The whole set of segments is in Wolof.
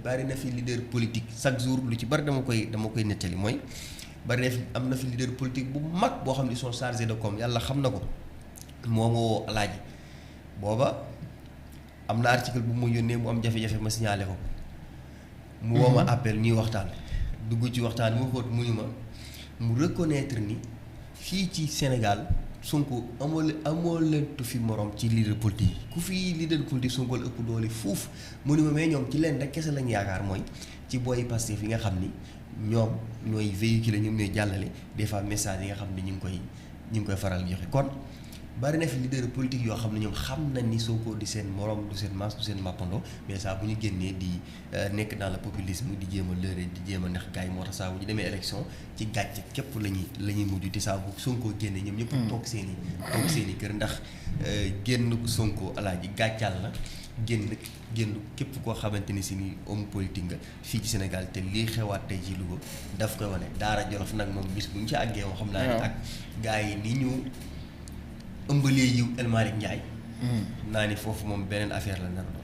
bari na fi leader politique chaque jour lu ci bari dama koy nettali mooy bari na fi am na fi leader politique bu mag boo xam ne ils sont chargés de com yàlla xam na ko moo ma woo alaaji booba am na article bu mu yónnee mu am jafe-jafe ma signalé ko mu woo ma appel ñuy waxtaan dugg ci waxtaan mu xóot muñu ma mu reconnaître ni fii ci Sénégal Sonko amoo lentu fi morom ci leader politique yi ku fi leader politique Sonko la ëpp doole fuuf mu ni ma mais ñoom ci leen rek kese lañ yaakaar mooy ci booy Pastef yi nga xam ni ñoom ñooy véhiculer ñoom ñooy jàllale des fois message yi nga xam ni ñu ngi koy faral joxe kon bari na fi leader politique yoo xam ne ñoom xam nañ ni Sonko di seen morom du seen maas du seen mappandoo mais saa bu ñu génnee di nekk dans le populisme di jéem a lëre di jéem a neex gars yi moo tax saa bu ñu demee élection ci gàcce képp la ñuy mujj te saa bu Sonko génnee ñoom ñëpp toog seen i kër ndax génn Sonko alaaji gàccal la génn képp koo xamante ni si ni homme politique nga fii ci Sénégal te lii xewaat tey ci Louga daf koy wane Daara Jolof nag moom bis bu ñu ci àggee moo xam naa ne ak gars yi ni ñu ëmbalee yiw El Malick Ndiaye. naa ni foofu moom beneen affaire la nar doon.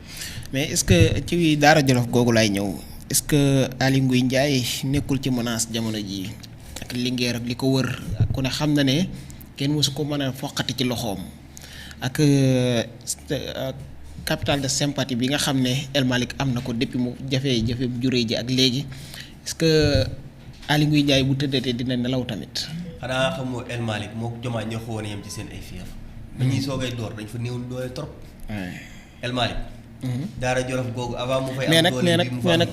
mais est-ce que ci Daara Jolof googu laay ñëw est-ce que Aly Ngouille Ndiaye nekkul ci menace jamono jii ak Linguère ak li ko wër ku ne xam na ne kenn mësu ko mën a foqati ci loxoom ak capital de sympathie bi nga xam ne El Malick am na ko depuis mu jafe-jafe bu juree ji ak léegi est-ce que Aly Ngouille Ndiaye bu tëddatee dina nelaw tamit. xanaa xamoo El Malick moo Diomaye ñoo xawoon yem ci seen ay fief dañuy soogay door dañ fa néew doole trop. El Malick. Daara Jolof googu avant mu fay am doole bi mu fa mais nag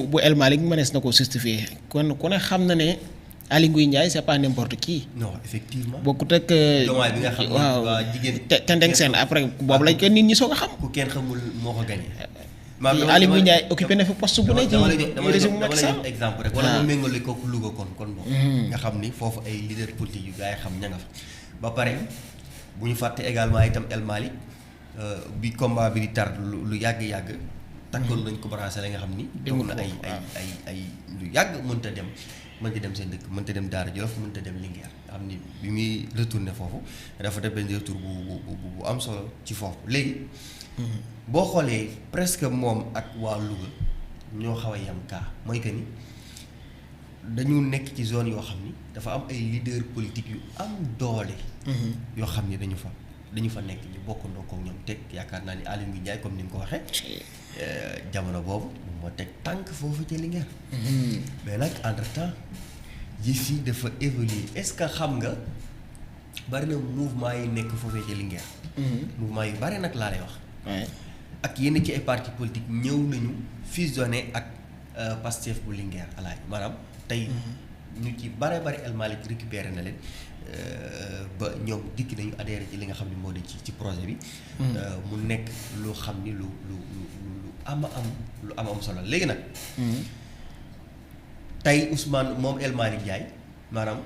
bu El Malick mënees na ko justifier kon ku ne xam na ne Aly Ngouille Ndiaye c'est pas n'importe qui. non effectivement. bokkut ak. Diomaye bi nga xam ne waa jigéen. te ndeng seen après boobu lañ ko nit ñi soog a xam. ku kenn xamul moo ko gagné. Aly Ngouille Ndiaye occupé na fi poste bu ne ci régime Macky Sall dama exemple rek wala mu méngale ko Louga kon boobu nga xam ni foofu ay leader politique yu gars yi xam ña nga fa ba pare bu ñu fàtte également itam El Malick bi combat bi di tar lu yàgg-yàgg takkoon nañ ko bracelet nga xam ni toog na ay lu yàgg mënta dem seen dëkk mënta dem Daara Jolof mënta dem Linguère nga xam ni bi muy retourné foofu dafa def benn retour bu am solo ci foofu léegi boo xoolee presque moom ak waa Louga ñoo xaw a yam kaa mooy que ni dañu nekk ci zone yoo xam ni dafa am ay leader politique yu am doole. yoo xam ni dañu fa nekk ñu bokkandoo ko ñoom teg yaakaar naa ni Aly Ngouille Ndiaye comme ni nga ko waxee jamono boobu moom moo teg tànk foofu ci Linguère. mais nag entre temps yëf yi dafa évoluer est-ce que xam nga bari na mouvement yi nekk foofee ci Linguère. mouvement yu bari nag laa lay wax. ak yenn ci ay partis politiques ñëw nañu fusionné ak Pastef bu Linguère alaay maanaam tey ñu ci bare El Malick récupéré na leen ba ñoom dikk nañu adhéré ci li nga xam ne moo di ci projet bi mu nekk loo xam ni lu am solo léegi nag tey Ousmane moom El Malick Ndiaye maanaam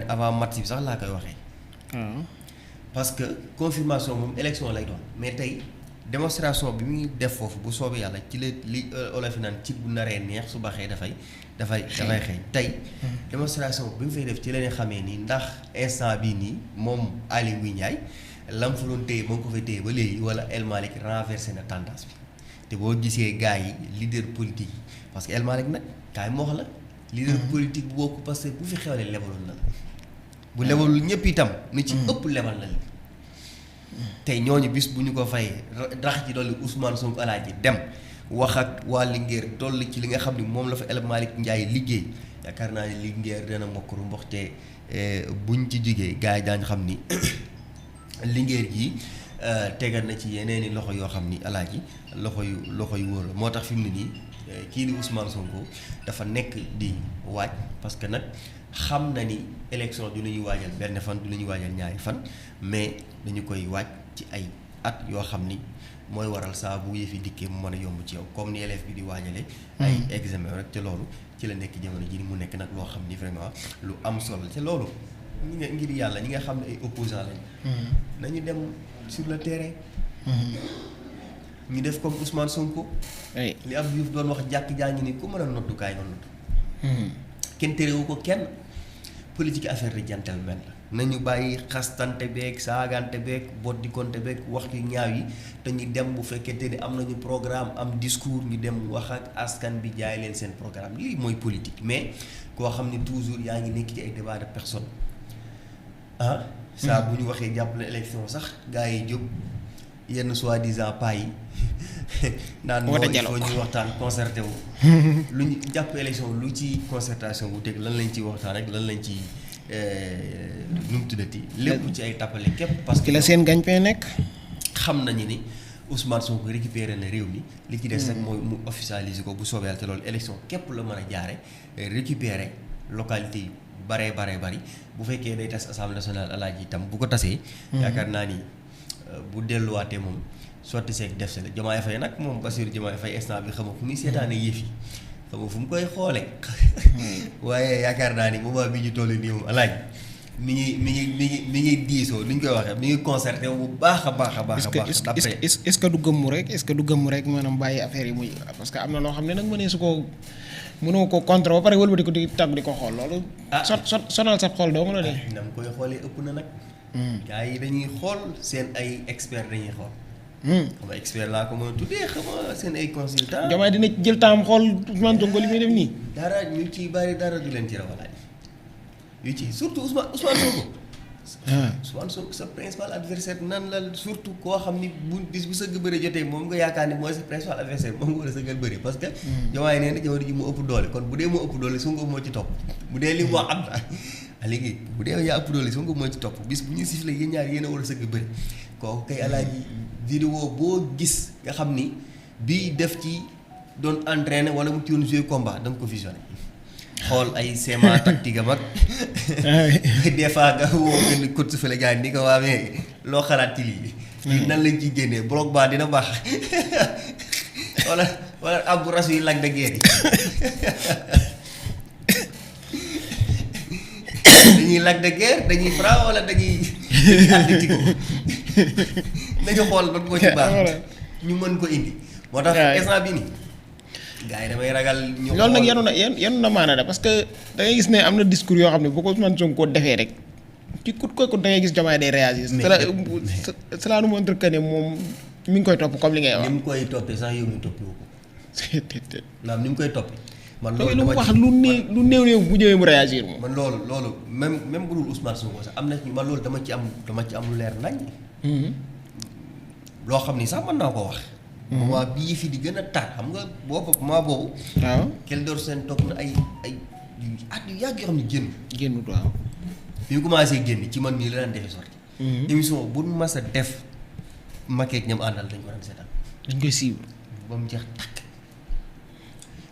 avant match bi sax laa koy waxee parce que confirmation moom élection lay doon mais tey démonstration bi muy def foofu bu soobee yàlla ci la li olof yi naan ci bu naree neex su baxee dafay xeeñ tey démonstration bi mu fay def ci la ne xamee nii ndax instant bii nii moom Aly Ngouille Ndiaye lam fa doon téye moo ngi ko fay téye ba léegi wala El Malick renversé na tendance bi te boo gisee gars yi leader politique yi parce que El Malick nag kaay moo wax la leader politique bu bokk parce que bu fi xewlee lebaloon na la bu lebalul ñëpp itam ni ci ëpp lebal na li tey ñooñu bis bu ñu ko fayee rax ci dolli Ousmane Sonko alaaji dem wax ak waa Linguère dolli ci li nga xam ne moom la fa El Malick Ndiaye liggéey yaakaar naa ne Linguère dana mokkaru mbox te buñ ci jugee gars yi daañu xam ni Linguère ji tegal na ci yeneeni loxo yoo xam ni alaaji loxo yu wóor la moo tax fi mu ne nii kii di Ousmane Sonko dafa nekk di waaj parce que nag xam na ni élection du la ñuy waajal benn fan du la ñuy waajal ñaari fan mais dañu koy waaj ci ay at yoo xam ni mooy waral saa bu yëfi dikkee mu mën a yomb ci yow comme ni élève bi di waajale ay examen rek te loolu ci la nekk jamono ji ni mu nekk nag loo xam ni vraiment lu am solo te loolu ñi nga ngir yàlla ñi nga xam ne ay opposants lañ nañu dem sur le terrain ñu def comme Ousmane Sonko li Abdou Diouf doon wax jàkk jaa ngi ni ku mën a noddukaay nga noddu kenn terewu ko kenn politique affaire de gentleman la nañu bàyyi xastante beeg saagante beeg boddikonte beeg wax yu ñaaw yi te ñu dem bu fekkente ni am nañu programme am discours ñu dem wax ak askan bi jaay leen seen programme lii mooy politique mais koo xam ni toujours yaa ngi nekk ci ay débat de personne saa bu ñu waxee jàppale élection sax gars yi jóg yenn soi-disant pas yi naan moo il faut ñuy waxtaan concerté wu lu ñu jàpp élection lu ci concertation bu teg lan lañ ciy waxtaan rek lan lañ ci nu mu tuddati lépp ci ay tappale képp parce que la seen gagne-pain nekk xam nañu ni Ousmane Sonko récupéré na réew mi li ci des rek mooy mu officialiser ko bu soobee Yàlla te loolu élection képp la mën a jaare récupérer localité yi baree bari bu fekkee day tas assemblée nationale alaaji itam bu ko tasee yaakaar naa ni bu delluwaatee moom sotti seeg def se la Diomaye Faye nag moom Bassirou Diomaye Faye instant bi xam nga fu muy seetaane yëf yi xam nga fu mu koy xoole waaye yaakaar naa ni moment bi ñu toll nii moom alaaj mi ngi diisoo ni ñu koy waxee mi ngi concerté bu baax a baax. est-ce que du gëmmu rek est-ce que du gëmmu rek maanaam bàyyi affaire yi muy parce que am na loo xam ne nag mënoo ko contre ba pare wëlbati ko di tàgg di ko xool loolu. sonal sa xol doo mën a de. na nga koy xoolee ëpp na nag. gars yi dañuy xool seen ay expert dañuy xool. xam nga expert laa ko mën a tuddee xam nga seen ay consultant. Diomaye dina jël temps xool Ousmane Sonko li muy def nii. dara ñu ciy bari dara du leen ci rawalaay yu ci surtout Ousmane Sonko. Ousmane Sonko sa principal adversaire nan la surtout koo xam ni bu bis bu sëgg bëri jotee moom nga yaakaar ni mooy sa principal adversaire moom nga war a sëggal bëri parce que. Diomaye nee na jamono ji mu ëpp doole kon bu dee moo ëpp doole Sonko moo ci topp bu dee li mu wax am na léegi bu dee yaa ëpp doole Sonko moo ci topp bis bu ñu sifflé yéen ñaar yéen a war a sëgg bëri kooku kay alaaji vidéo boo gis nga xam ni bii def ci doon entraîner wala mu ci doon jouer combat da nga ko visionné xool ay schéma tactique am ak des fois nga woo benn coach su fële gars yi ni ko waamee loo xalaat ci lii nan lañ ciy génnee bloc bas dina baax wala abbu rasu yi Lac de Guiers yi dañuy Lac de Guiers dañuy Franc wala dañuy Atlético nañu xool ban moo ci baax ñu mën ko indi moo tax instant bi nii gars yi damay ragal ñu loolu nag yenu na maana da parce que da ngay gis ne am na discours yoo xam ne bu ko Ousmane Sonko defee rek ci kut ko da ngay gis Diomaye day réagir cela nous montre que ne moom mi ngi koy topp comme li ngay wax ni mu koy toppee sax yow mi toppee ko naam ni mu koy toppee man loolu lu mu wax lu néew bu ñëwee mu réagir moom man loolu même bu dul Ousmane Sonko sax am na man loolu dama ci am lu leer nañ loo xam ni sax mën naa ko wax moment bii fi di gën a tar xam nga boobu waaw Clédor Sène toog na ay at yu yàgg yoo xam ne génnut waaw bi mu commencé génn ci man mii la daan defee sorti émission bu mas a def makeek ñam àndal dañ ko daan seetaan dañ koy suivre ba mu jeex takk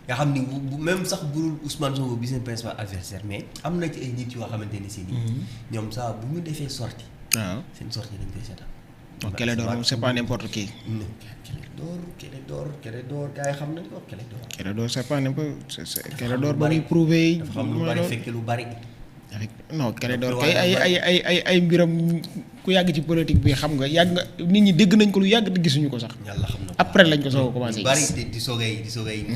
nga xam ni bu même sax burul Ousmane Sonko bi seen principal adversaire mais am na ci ay nit yoo xamante ni si nii ñoom saa bu ñu defee sorti waaw seen sorti dañ koy seetaan Clédor moom c'est pas n'importe qui. Clédor gars yi xam nañ ko Clédor c'est pas n'importe Clédor ba muy prouvé. dafa xam lu bari fekk lu bari. non Clédor kay ay mbiram ku yàgg ci politique bi xam nga yàgg nga nit ñi dégg nañ ko lu yàgg te gisuñu ko sax. yàlla xam na ko après lañ ko soog a commencé gis. bari di soogay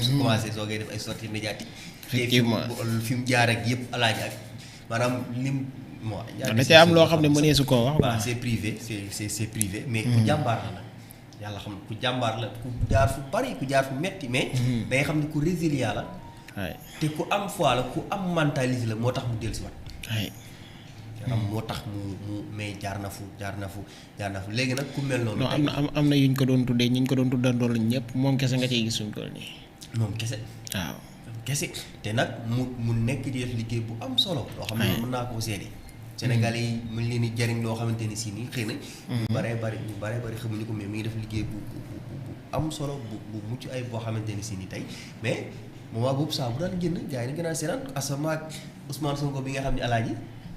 su commencé soogay def ay sorties médiatiques. effectivement fi mu jaar ak yëpp alaaji ak maanaam lim. da cee am loo xam ne mënee su koo wax. waaw c'est privé c'est privé. mais ku jàmbaar la nag yàlla xam ne ku jàmbaar la ku jaar fu bari ku jaar fu metti mais. day xam ne ku résilient la. te ku am foi la ku am mentalité la moo tax mu dellusiwaat. moo tax mu mais jaar na fu léegi nag ku mel noonu. non am na yuñ ko doon tuddee ñi ñu ko doon tuddandool ñëpp moom kese nga ciy gis suñ ko nii. moom kese. waaw kese te nag mu nekk di def liggéey bu am solo. loo xam ne mën naa koo seede. Sénégalais yi mu ngi leen di jariñ loo xamante ni si nii xëy na. ñu baree bari xamuñu ko mais mi ngi def liggéey bu am solo bu mucc ay boo xamante ni si nii tey mais moment boobu saa bu daan génn gars yi dañu gën a seetaan asama ak Ousmane Sonko bi nga xam ne alaaji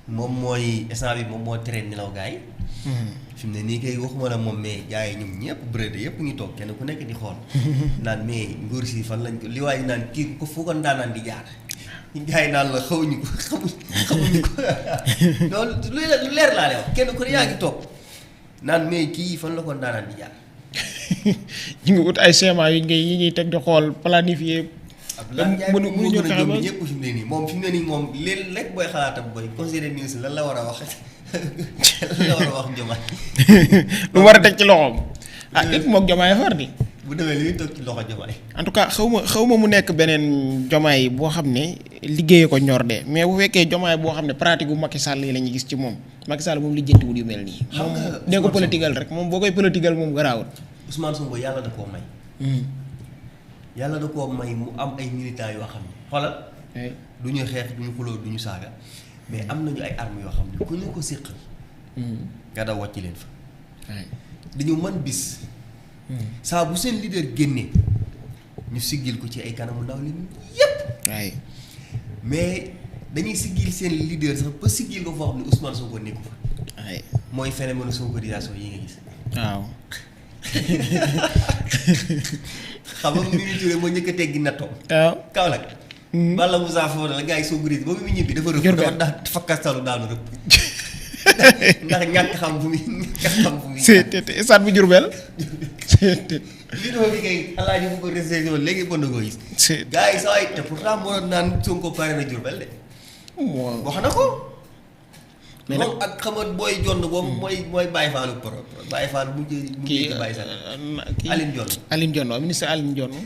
moom mooy instant bi moom moo tere nelaw gars yi. fi mu ne nii kay waxuma la moom mais gars yi ñoom ñëpp brede yëpp ñu toog kenn ku nekk di xool. naan mais nguur si fan lañ ko li waay naan kii ko fu ko ndaanaan di jaar. gars yi naan la xamuñu ko loolu lu leer laa lay wax kenn ku ne yaa ngi toog naan mais kii fan la ko ndaanaan di jaar. ñu ngi ut ay schéma yi ñuy teg di xool planifier. mënuñu fexe ba ñëpp fi mu ne nii moom fi mu ne nii moom léegi rek booy xalaatam booy conseiller ministre lan la war a wax la war a wax Diomaye. lu war a teg ci loxoom. ah lépp moog Diomaye far di. bu demee li muy toog ci loxo Diomaye. en tout cas xaw ma mu nekk beneen Diomaye boo xam ne liggéeyee ko ñor de mais bu fekkee Diomaye boo xam ne pratique bu Macky Sall yi la ñuy gis ci moom Macky Sall moom lijjantiwul yu mel nii. xam nga moom nee ko politigal rek moom boo koy politigal moom garaawul. Ousmane Sonko yàlla da koo may. yàlla da koo may mu am ay militants yoo xam ne xoolal. du ñu xeex du ñu xuloo du ñu saaga mais am nañu ay armes yoo xam ne ku ñu ko séqal. nga daw wàcc leen fa. dañu mën bis. saa bu seen leader génnee ñu siggil ko ci ay kanamu ndaw li yépp waaye mais dañuy siggil seen leader sax ba siggil ko foo xam ne Ousmane Sonko nekku fa. waaye mooy phénomène sonkorisation yi nga gis. waaw. xam nga Mimi Touré moo njëkk a teggi nattoom. waaw Kaolack. Balla Moussa Fodé la gars yi sonkorisé ba mu ñibbi dafa rëbb. dafa ndax fakkastalu daanu rëbb. ndax ñàkk xam fu muy ñàkk xam fu muy. c'est stade bu Diourbel. li doon bi kay alaaji bu ko reseyo léegi bon na koo gis. c'est gars yi saa yi te pourtant moo doon naan Sonko pare na Diourbel de. wax na ko. mais moom ak xamat booy jonn boobu mooy Baye Fallou Baye Fallou mu ci Baye Sall. Aline Dione. Aline Dione waaw ministre Aline Dione.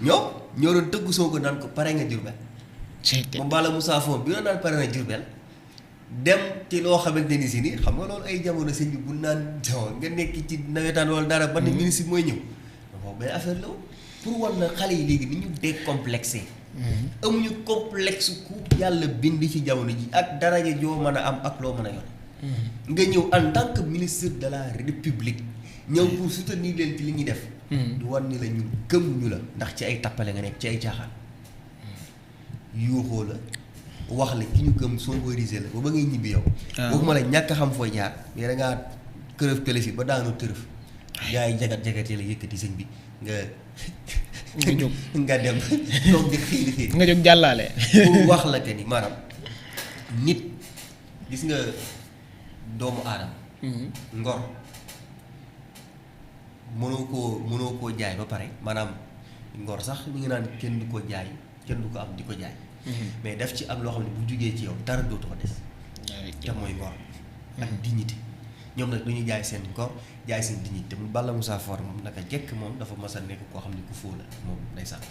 ñoo doon tëgg Sonko naan ko pare nga Diourbel. moom Balla Moussa Fodé bi doon naan pare na Diourbel. dem ci loo xamante ni si ni xam nga loolu ay jamono sëñ bi bu naan nga nekk ci nawetaan wala dara ba ne ministre mooy ñëw donc benn affaire la pour war na xale yi léegi ni ñu décomplexé. amuñu complexe ku yàlla bind ci jamono ji ak daraja joo mën a am ak loo mën a yor. nga ñëw en tant que ministre de la république ñëw pour soutenir leen ci li ñuy def. du war ni la ñu gëm ñu la ndax ci ay tappale nga nekk ci ay caaxaan. yuuxoo la. wax la ki ñu gëm sonkorisé la ba ngay ñibbi yow. waaw boobu ma la ñàkk xam fooy jaar mais da ngaa kërëf këlëf ba daanu tërëf. gars yi jagat la yëkkati sëñ bi nga. nga jóg nga dem toog di xiir nga jóg jàllaale. pour wax la que ni maanaam nit gis nga doomu aadama. ngor mënoo koo jaay ba pare maanaam ngor sax mi ngi naan kenn du ko jaay kenn du ko am di ko jaay. mais daf ci am loo xam ne bu jugee ci yow dara dootu ko des. te mooy ngor ak dignité ñoom nag dañuy jaay seen ngor jaay seen dignité mu Balla Moussa Fodé moom naka jekk moom dafa mas a nekk koo xam ne ku fóo la moom ndeysaan.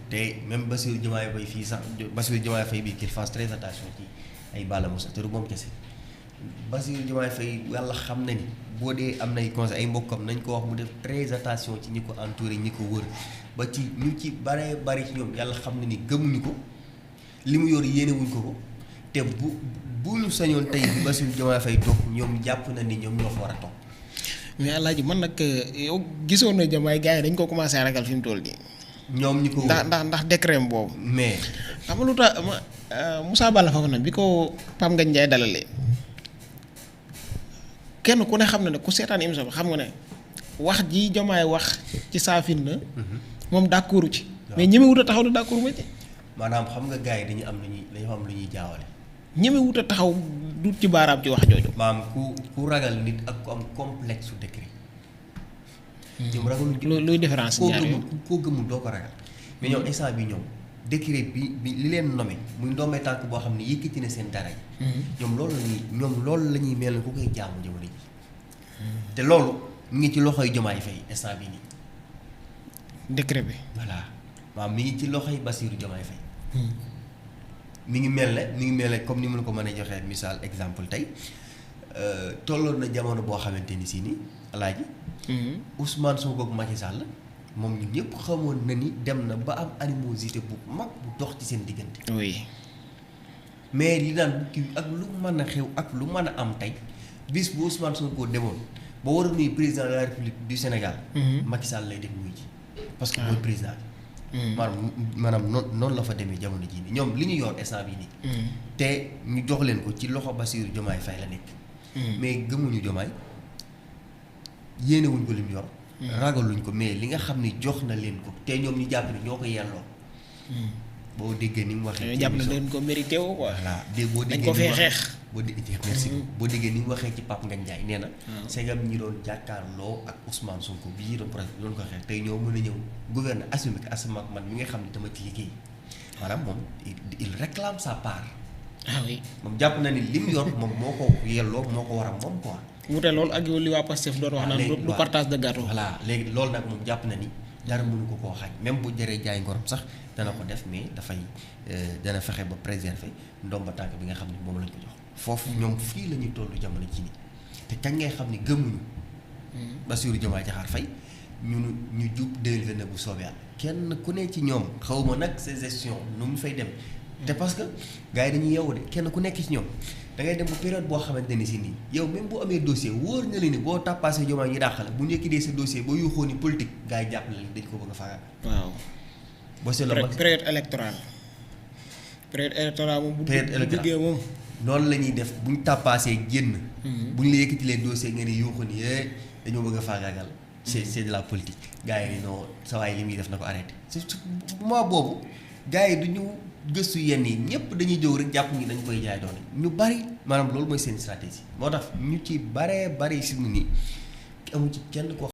te même Bassirou Diomaye Faye fii sax Bassirou Diomaye Faye bii qu'il fasse très attention ci ay Balla Moussa te du moom kese Bassirou Diomaye Faye yàlla xam na ni boo dee am nay conseil ay mbokkam nañ ko wax mu def très attention ci ñi ko entouré ñi ko wër ba ci ñu ci bare bari ci ñoom yàlla xam na ni gëmuñu ko li mu yor yéene wuñ ko te bu ñu sañoon tey Bassirou Diomaye Faye toog ñoom jàpp na ni ñoom ñoo fa war a toog. mais Alaaji man nag yow gisoon na Diomaye gars yi dañ ko commencé ragal fi mu toll nii. ñoom ñi ko ndax décret boobu. mais xam nga lu tax Moussa Balla Fofana bi ko Pape Ngagne Ndiaye dalalee kenn ku ne xam na ne ku seetaan émission bi xam nga ne wax ji Diomaye wax ci saafin na moom d'accordu ci. mais ñemewut a taxaw ne d'accord ma ci. maanaam xam nga gars yi dañu am lu ñuy jaawale. ñemewut a taxaw du ci baaraam ci wax jooju. maanaam ku ragal nit ak ku am complexe su décret. ñoom ragaluñ ci luy différence ñaar yooyu koo gëmul doo ko ragal. mais ñoom instant bi ñoom décret bi li leen nommé muy ndombee tànk boo xam ne yëkkati na seen dara yi. ñoom loolu la ñuy mel ne ku koy jaamu jamono ji. te loolu mu ngi ci loxoy Diomaye Faye instant bi nii. décret bi. voilà maanaam mi ngi ci loxoy Bassirou Diomaye Faye. mi ngi mel ne comme ni mu la ko mën a joxee misaal exemple tey tolloon na jamono boo xamante ni si ni Alaaji. Ousmane Sonko ak Macky Sall moom ñun ñëpp xamoon na ni dem na ba am animosité bu mag bu dox ci seen diggante. oui. mais li daan bukki ak lu mën a xew ak lu mën a am tey bis bu Ousmane Sonko demoon ba war a nuyu président de la République du Sénégal. Macky Sall lay dem nuyu ji. parce que mooy président bi. maanaam noonu la fa demee jamono jii nii ñoom li ñu yor instant bii nii. te ñu jox leen ko ci loxo Bassirou Diomaye Faye la nekk. mais gëmuñu Diomaye yéenewuñ ko li mu yor. ragaluñ ko mais li nga xam ni jox na leen ko te ñoom ñu jàpp ni ñoo ko yelloo. boo déggee ni mu waxee. jàpp na leen ko mérité woo quoi. voilà boo déggee dañ ko fee xeex. merci boo déggee ni mu waxee ci Pape Ngagne Ndiaye nee na. segam ñi doon jàkkaarloo ak Ousmane Sonko bii doon projet doon ko xeex tey ñoo mën a ñëw gouverner assumer ak man mi nga xam ne dama ci liggéey maanaam moom il réclame sa part ah oui moom jàpp na ni lim yor moom moo ko yelloo moo ko war a moom quoi. wute loolu ak yow li waa Pastef doon wax naan du partage de gâteau. voilà léegi loolu nag moom jàpp na ni dara mënu ko koo xaaj même bu jëree jaay ngorom sax dana ko def mais dafay dana fexe ba préserver ndomba tànk bi nga xam ne moom lañ ko jox foofu ñoom fii la ñuy tollu jamono ci nii te kañ ngay xam ni gëmuñu Bassirou Diomaye Diakhar Faye ñu jub 2029 bu soobee yàlla kenn ku ne ci ñoom xawma nag sa gestion nu mu fay dem te parce que gars yi dañuy yeewu de kenn ku nekk ci ñoom da ngay dem ba période boo xamante ni si nii yow même bu amee dossier wóor na la ni boo tàppaasee Diomaye ñu dàqale bu ñu yëkkatee sa dossier boo yuuxoo ni politique gars yi jàppale la dañ ko bëgg a faagal. waaw. boo seetloo période électorale moom bu duggee moom. noonu la ñuy def bu ñu tàppaasee génn. bu ñu la yëkkatilee dossier nga ni yuuxu ni dañoo bëgg a faagaagal. c'est de la politique gars yi non sa waay li muy def na ko arrêté c'est moment boobu gars yi du ñu gëstu yenn yi ñëpp dañuy jóg rek jàpp ni dañ koy jaay doole ñu bari maanaam loolu mooy seen stratégie moo tax ñu ci baree bari si mu nii amu ci kenn ko